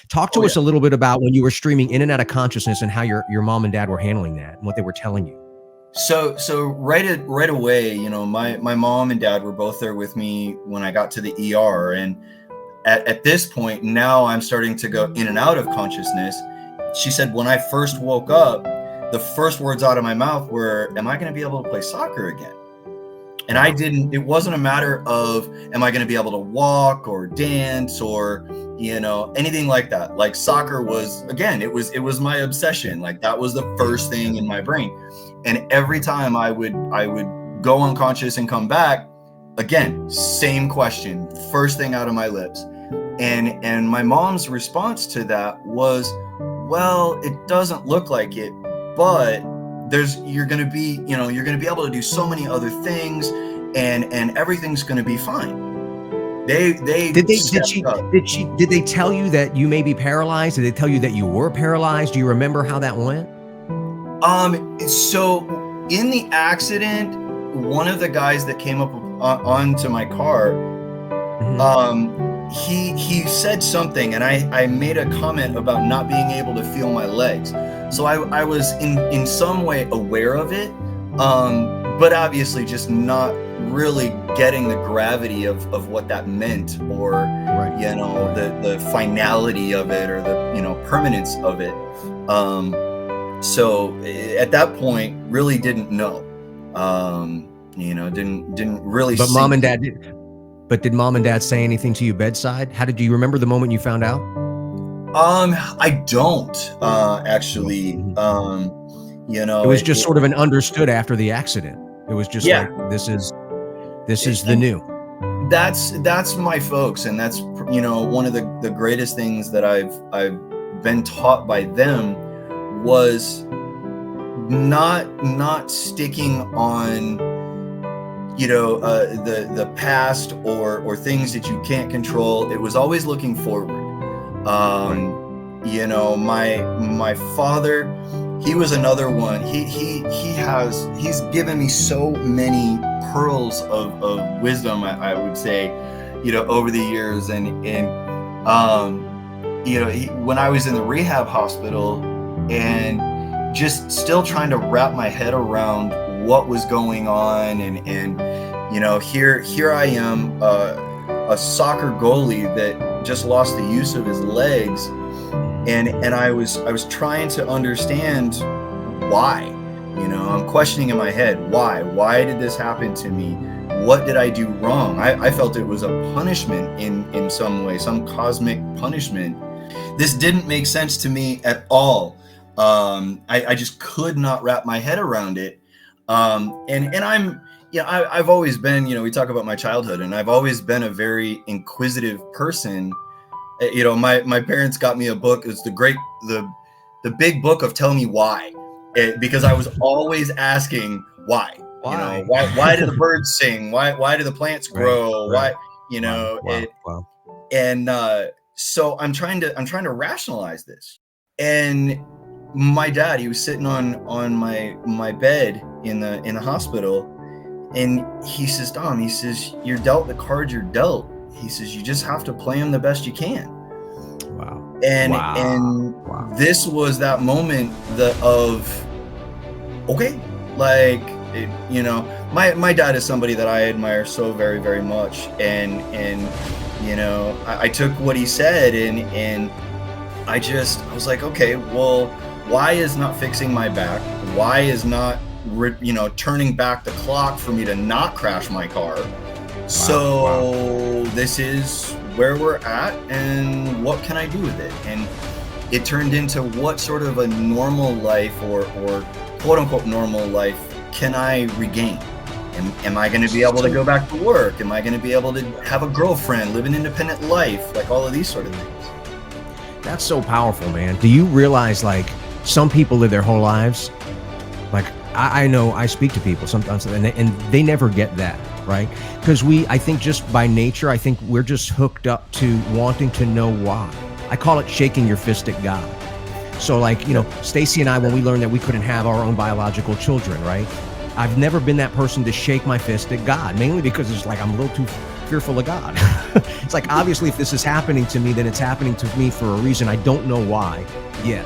Talk to Oh, us yeah. a little bit about when you were streaming in and out of consciousness and how your mom and dad were handling that and what they were telling you. So right away, my mom and dad were both there with me when I got to the ER, and at this point now I'm starting to go in and out of consciousness. She said when I first woke up, the first words out of my mouth were, "Am I going to be able to play soccer again?" And it wasn't a matter of, am I going to be able to walk or dance or, anything like that. Like soccer was, again, it was my obsession. Like that was the first thing in my brain. And every time I would go unconscious and come back, again, same question, first thing out of my lips. And my mom's response to that was, well, it doesn't look like it, but you're going to be able to do so many other things, and everything's going to be fine. Did they tell you that you may be paralyzed? Did they tell you that you were paralyzed? Do you remember how that went? So in the accident, one of the guys that came up onto my car, he said something, and I made a comment about not being able to feel my legs. So I was in some way aware of it, but obviously just not really getting the gravity of what that meant, or the finality of it, or the permanence of it. So at that point, really didn't know. Didn't really. But mom and dad did. But did mom and dad say anything to you bedside? Do you remember the moment you found out? I don't actually. It was just sort of an understood after the accident. It was just like, this is the new. That's my folks, and that's one of the greatest things that I've been taught by them was not sticking on the past or things that you can't control. It was always looking forward. My father, he was another one. He's given me so many pearls of wisdom, I would say, over the years. And when I was in the rehab hospital and just still trying to wrap my head around what was going on, and here I am, a soccer goalie that just lost the use of his legs, and I was trying to understand why. I'm questioning in my head, why did this happen to me? What did I do wrong? I felt it was a punishment in some way, some cosmic punishment. This didn't make sense to me at all. I just could not wrap my head around it. And I'm, I've always been, we talk about my childhood, and I've always been a very inquisitive person. My parents got me a book. It's the big book of Tell Me Why, because I was always asking why. Why do the birds sing? Why do the plants grow? Right. Wow. And so I'm trying to rationalize this. And my dad, he was sitting on my bed in the hospital, and he says, "Dom," he says, "you're dealt the cards you're dealt." He says, "You just have to play them the best you can." Wow. And this was that moment okay, like, my dad is somebody that I admire so very, very much, and I took what he said, and I was like, okay, well, why is not fixing my back? Why is not, turning back the clock for me to not crash my car? This is where we're at, and what can I do with it? And it turned into, what sort of a normal life, or quote unquote normal life, can I regain? Am I going to be able to go back to work? Am I going to be able to have a girlfriend, live an independent life? Like all of these sort of things. That's so powerful, man. Do you realize, like, some people live their whole lives, like, I know I speak to people sometimes, and they never get that, right? Because I think just by nature, I think we're just hooked up to wanting to know why. I call it shaking your fist at God. So, like, Stacy and I, when we learned that we couldn't have our own biological children, right? I've never been that person to shake my fist at God, mainly because it's like I'm a little too fearful of God. It's like, obviously, if this is happening to me, then it's happening to me for a reason. I don't know why yet.